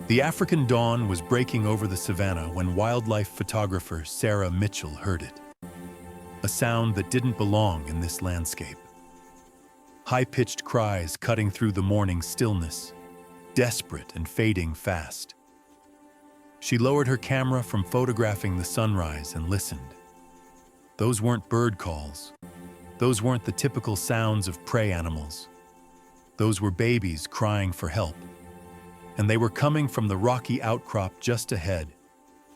The African dawn was breaking over the savannah when wildlife photographer Sarah Mitchell heard it. A sound that didn't belong in this landscape. High-pitched cries cutting through the morning stillness, desperate and fading fast. She lowered her camera from photographing the sunrise and listened. Those weren't bird calls. Those weren't the typical sounds of prey animals. Those were babies crying for help. And they were coming from the rocky outcrop just ahead,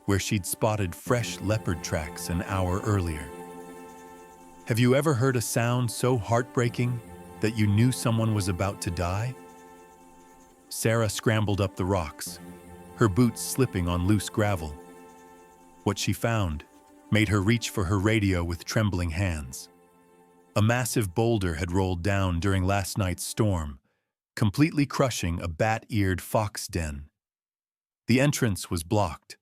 where she'd spotted fresh leopard tracks an hour earlier. Have you ever heard a sound so heartbreaking that you knew someone was about to die? Sarah scrambled up the rocks, her boots slipping on loose gravel. What she found made her reach for her radio with trembling hands. A massive boulder had rolled down during last night's storm, completely crushing a bat-eared fox den. The entrance was blocked,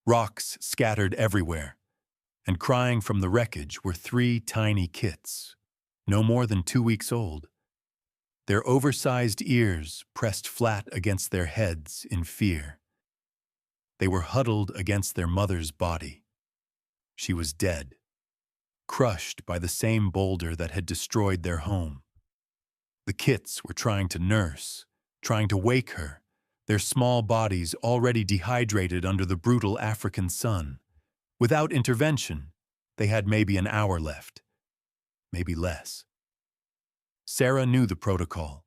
rocks scattered everywhere, and crying from the wreckage were 3 tiny kits, no more than 2 weeks old. Their oversized ears pressed flat against their heads in fear. They were huddled against their mother's body. She was dead, crushed by the same boulder that had destroyed their home. The kits were trying to nurse, trying to wake her, their small bodies already dehydrated under the brutal African sun. Without intervention, they had maybe an hour left, maybe less. Sarah knew the protocol.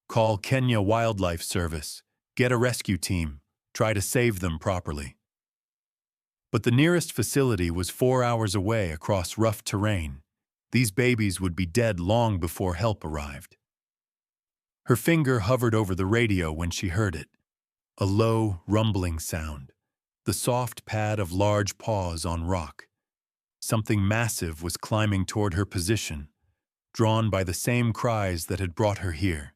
Call Kenya Wildlife Service, get a rescue team, try to save them properly. But the nearest facility was 4 hours away across rough terrain. These babies would be dead long before help arrived. Her finger hovered over the radio when she heard it. A low, rumbling sound, the soft pad of large paws on rock. Something massive was climbing toward her position, drawn by the same cries that had brought her here.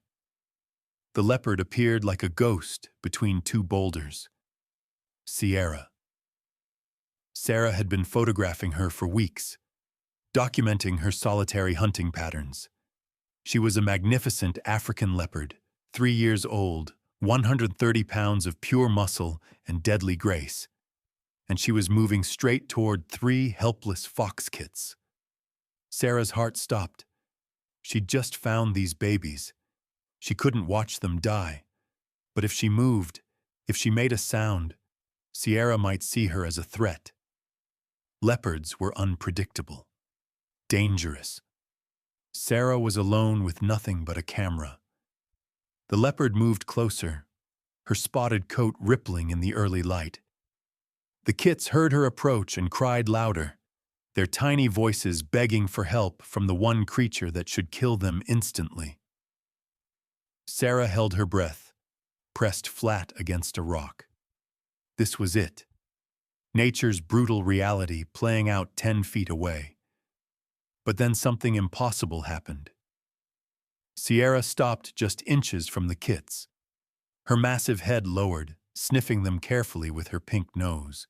The leopard appeared like a ghost between 2 boulders. Sierra. Sarah had been photographing her for weeks, documenting her solitary hunting patterns. She was a magnificent African leopard, 3 years old, 130 pounds of pure muscle and deadly grace. And she was moving straight toward 3 helpless fox kits. Sarah's heart stopped. She'd just found these babies. She couldn't watch them die. But if she moved, if she made a sound, Sierra might see her as a threat. Leopards were unpredictable, dangerous. Sarah was alone with nothing but a camera. The leopard moved closer, her spotted coat rippling in the early light. The kits heard her approach and cried louder, their tiny voices begging for help from the one creature that should kill them instantly. Sarah held her breath, pressed flat against a rock. This was it. Nature's brutal reality playing out 10 feet away. But then something impossible happened. Sierra stopped just inches from the kits. Her massive head lowered, sniffing them carefully with her pink nose.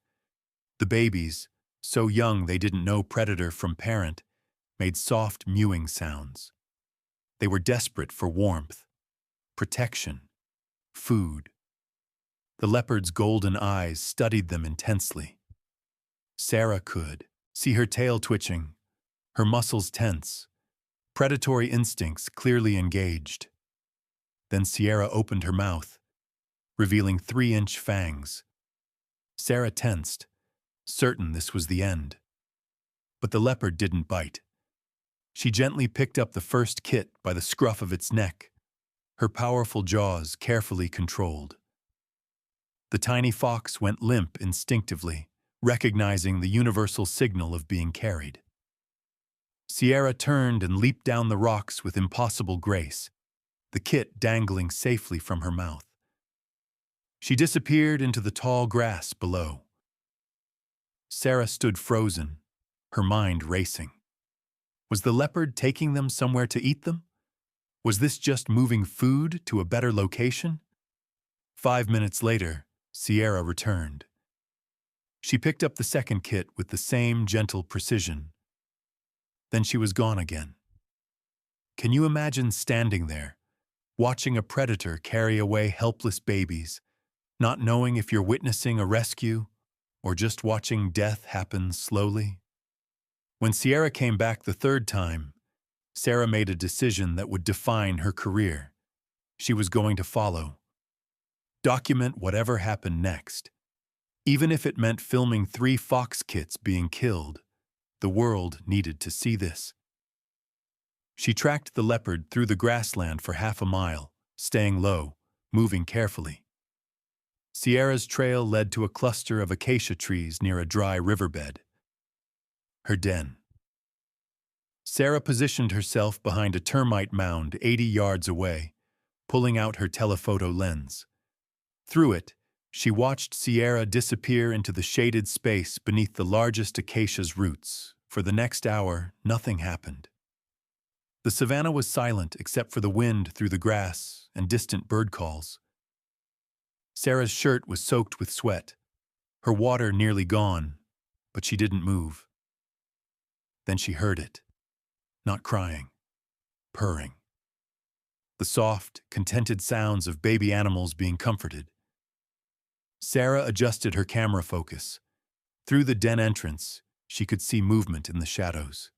The babies, so young they didn't know predator from parent, made soft mewing sounds. They were desperate for warmth, protection, food. The leopard's golden eyes studied them intensely. Sarah could see her tail twitching, her muscles tense, predatory instincts clearly engaged. Then Sierra opened her mouth, revealing 3-inch fangs. Sarah tensed, certain this was the end. But the leopard didn't bite. She gently picked up the first kit by the scruff of its neck, her powerful jaws carefully controlled. The tiny fox went limp instinctively, recognizing the universal signal of being carried. Sierra turned and leaped down the rocks with impossible grace, the kit dangling safely from her mouth. She disappeared into the tall grass below. Sarah stood frozen, her mind racing. Was the leopard taking them somewhere to eat them? Was this just moving food to a better location? 5 minutes later, Sierra returned. She picked up the second kit with the same gentle precision. Then she was gone again. Can you imagine standing there, watching a predator carry away helpless babies, not knowing if you're witnessing a rescue or just watching death happen slowly. When Sierra came back the third time, Sarah made a decision that would define her career. She was going to follow, document whatever happened next. Even if it meant filming 3 fox kits being killed, the world needed to see this. She tracked the leopard through the grassland for half a mile, staying low, moving carefully. Sierra's trail led to a cluster of acacia trees near a dry riverbed. Her den. Sarah positioned herself behind a termite mound 80 yards away, pulling out her telephoto lens. Through it, she watched Sierra disappear into the shaded space beneath the largest acacia's roots. For the next hour, nothing happened. The savanna was silent except for the wind through the grass and distant bird calls. Sarah's shirt was soaked with sweat, her water nearly gone, but she didn't move. Then she heard it, not crying, purring. The soft, contented sounds of baby animals being comforted. Sarah adjusted her camera focus. Through the den entrance, she could see movement in the shadows.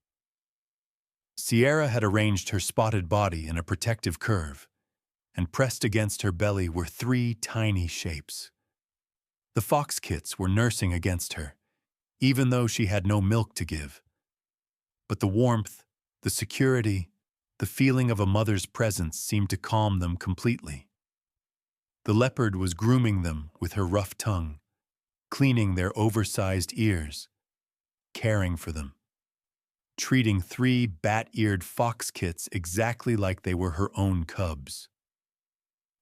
Sierra had arranged her spotted body in a protective curve, and pressed against her belly were 3 tiny shapes. The fox kits were nursing against her, even though she had no milk to give. But the warmth, the security, the feeling of a mother's presence seemed to calm them completely. The leopard was grooming them with her rough tongue, cleaning their oversized ears, caring for them, treating 3 bat-eared fox kits exactly like they were her own cubs.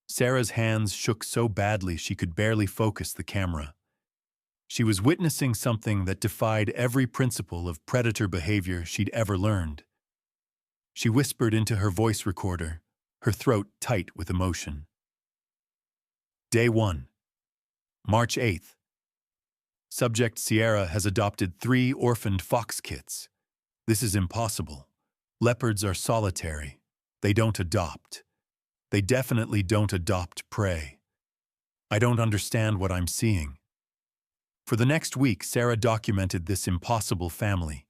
Sarah's hands shook so badly she could barely focus the camera. She was witnessing something that defied every principle of predator behavior she'd ever learned. She whispered into her voice recorder, her throat tight with emotion. Day 1, March 8th. Subject Sierra has adopted 3 orphaned fox kits. This is impossible. Leopards are solitary. They don't adopt. They definitely don't adopt prey. I don't understand what I'm seeing. For the next week, Sarah documented this impossible family.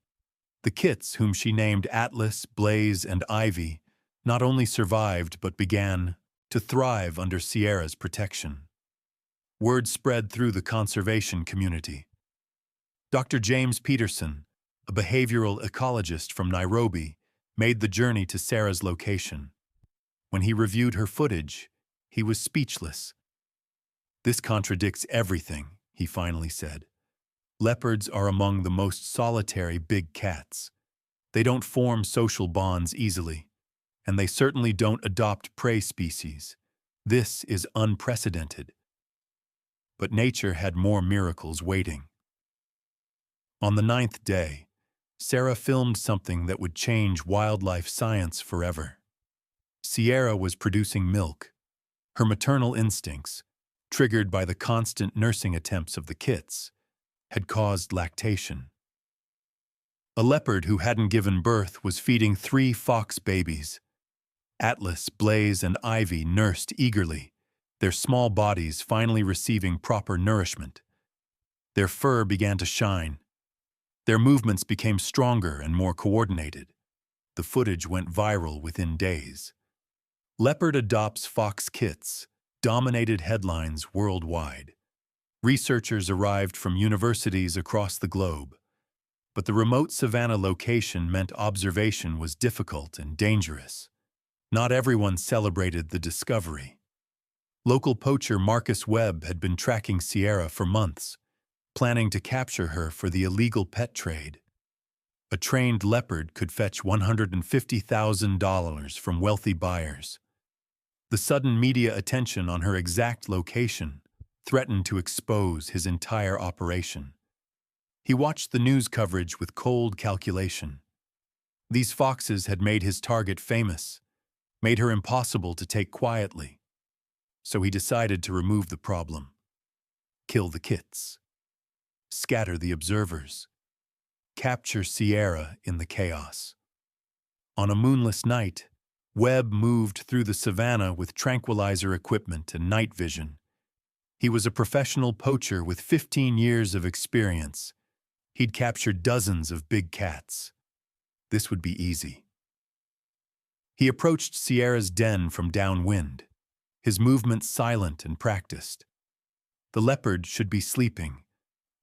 The kits, whom she named Atlas, Blaze, and Ivy, not only survived but began to thrive under Sierra's protection. Word spread through the conservation community. Dr. James Peterson, a behavioral ecologist from Nairobi, made the journey to Sarah's location. When he reviewed her footage, he was speechless. "This contradicts everything," he finally said. "Leopards are among the most solitary big cats. They don't form social bonds easily, and they certainly don't adopt prey species. This is unprecedented." But nature had more miracles waiting. On the 9th day, Sarah filmed something that would change wildlife science forever. Sierra was producing milk. Her maternal instincts, triggered by the constant nursing attempts of the kits, had caused lactation. A leopard who hadn't given birth was feeding 3 fox babies. Atlas, Blaze, and Ivy nursed eagerly, their small bodies finally receiving proper nourishment. Their fur began to shine. Their movements became stronger and more coordinated. The footage went viral within days. Leopard adopts fox kits dominated headlines worldwide. Researchers arrived from universities across the globe. But the remote savanna location meant observation was difficult and dangerous. Not everyone celebrated the discovery. Local poacher Marcus Webb had been tracking Sierra for months, planning to capture her for the illegal pet trade. A trained leopard could fetch $150,000 from wealthy buyers. The sudden media attention on her exact location threatened to expose his entire operation. He watched the news coverage with cold calculation. These foxes had made his target famous, made her impossible to take quietly. So he decided to remove the problem. Kill the kits. Scatter the observers. Capture Sierra in the chaos. On a moonless night, Webb moved through the savanna with tranquilizer equipment and night vision. He was a professional poacher with 15 years of experience. He'd captured dozens of big cats. This would be easy. He approached Sierra's den from downwind, his movements silent and practiced. The leopard should be sleeping.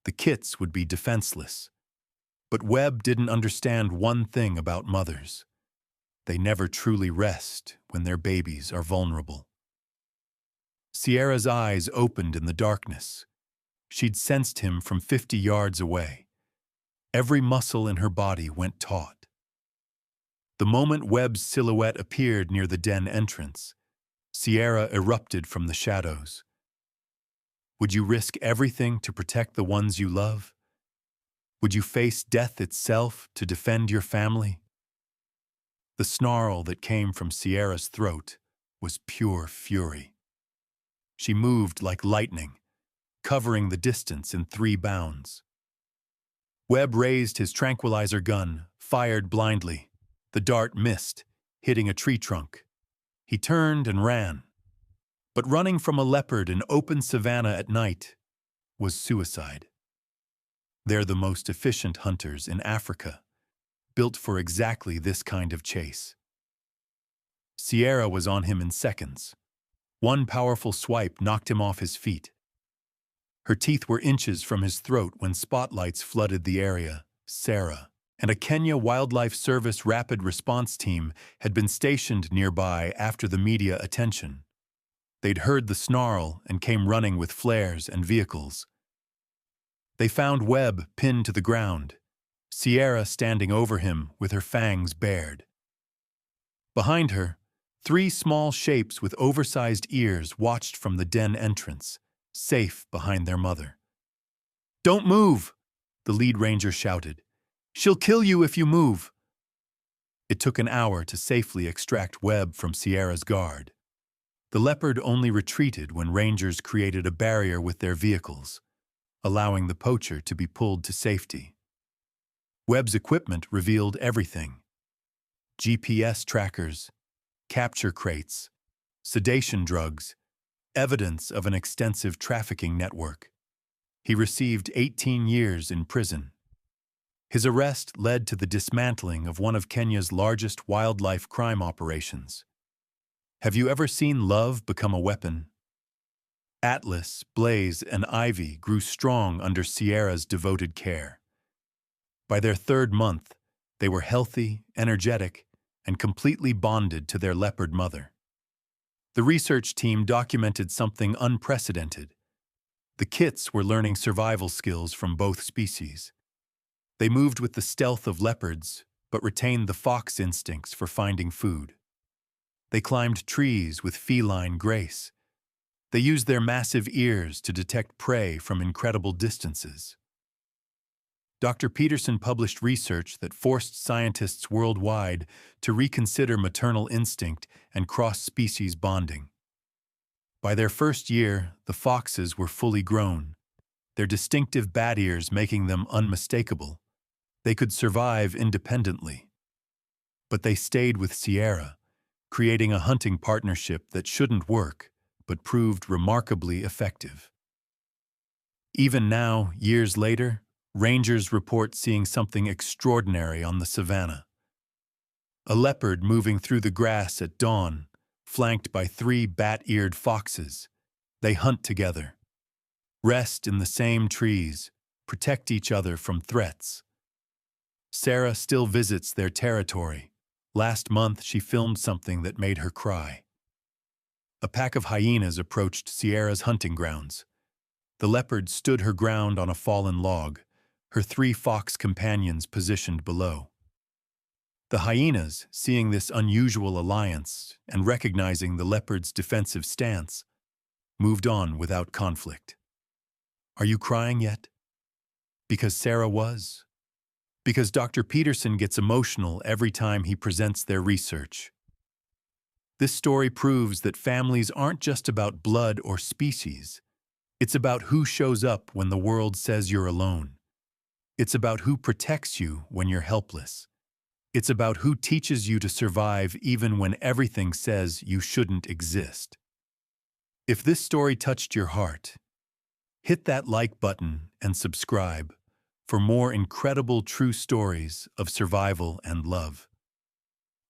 The kits would be defenseless. But Webb didn't understand one thing about mothers. They never truly rest when their babies are vulnerable. Sierra's eyes opened in the darkness. She'd sensed him from 50 yards away. Every muscle in her body went taut. The moment Webb's silhouette appeared near the den entrance, Sierra erupted from the shadows. Would you risk everything to protect the ones you love? Would you face death itself to defend your family? The snarl that came from Sierra's throat was pure fury. She moved like lightning, covering the distance in 3 bounds. Webb raised his tranquilizer gun, fired blindly. The dart missed, hitting a tree trunk. He turned and ran. But running from a leopard in open savanna at night was suicide. They're the most efficient hunters in Africa, built for exactly this kind of chase. Sierra was on him in seconds. One powerful swipe knocked him off his feet. Her teeth were inches from his throat when spotlights flooded the area. Sarah and a Kenya Wildlife Service rapid response team had been stationed nearby after the media attention. They'd heard the snarl and came running with flares and vehicles. They found Webb pinned to the ground, Sierra standing over him with her fangs bared. Behind her, 3 small shapes with oversized ears watched from the den entrance, safe behind their mother. "Don't move!" the lead ranger shouted. "She'll kill you if you move." It took an hour to safely extract Webb from Sierra's guard. The leopard only retreated when rangers created a barrier with their vehicles, allowing the poacher to be pulled to safety. Webb's equipment revealed everything: GPS trackers, capture crates, sedation drugs, evidence of an extensive trafficking network. He received 18 years in prison. His arrest led to the dismantling of one of Kenya's largest wildlife crime operations. Have you ever seen love become a weapon? Atlas, Blaze, and Ivy grew strong under Sierra's devoted care. By their 3rd month, they were healthy, energetic, and completely bonded to their leopard mother. The research team documented something unprecedented. The kits were learning survival skills from both species. They moved with the stealth of leopards, but retained the fox instincts for finding food. They climbed trees with feline grace. They used their massive ears to detect prey from incredible distances. Dr. Peterson published research that forced scientists worldwide to reconsider maternal instinct and cross-species bonding. By their 1st year, the foxes were fully grown, their distinctive bat ears making them unmistakable. They could survive independently. But they stayed with Sierra, creating a hunting partnership that shouldn't work, but proved remarkably effective. Even now, years later, rangers report seeing something extraordinary on the savanna. A leopard moving through the grass at dawn, flanked by 3 bat-eared foxes. They hunt together, rest in the same trees, protect each other from threats. Sarah still visits their territory. Last month, she filmed something that made her cry. A pack of hyenas approached Sierra's hunting grounds. The leopard stood her ground on a fallen log, her 3 fox companions positioned below. The hyenas, seeing this unusual alliance and recognizing the leopard's defensive stance, moved on without conflict. Are you crying yet? Because Sarah was. Because Dr. Peterson gets emotional every time he presents their research. This story proves that families aren't just about blood or species. It's about who shows up when the world says you're alone. It's about who protects you when you're helpless. It's about who teaches you to survive even when everything says you shouldn't exist. If this story touched your heart, Hit that like button and subscribe for more incredible true stories of survival and love.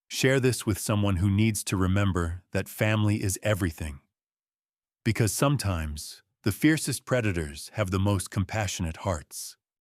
Share this with someone who needs to remember that family is everything. Because sometimes, the fiercest predators have the most compassionate hearts.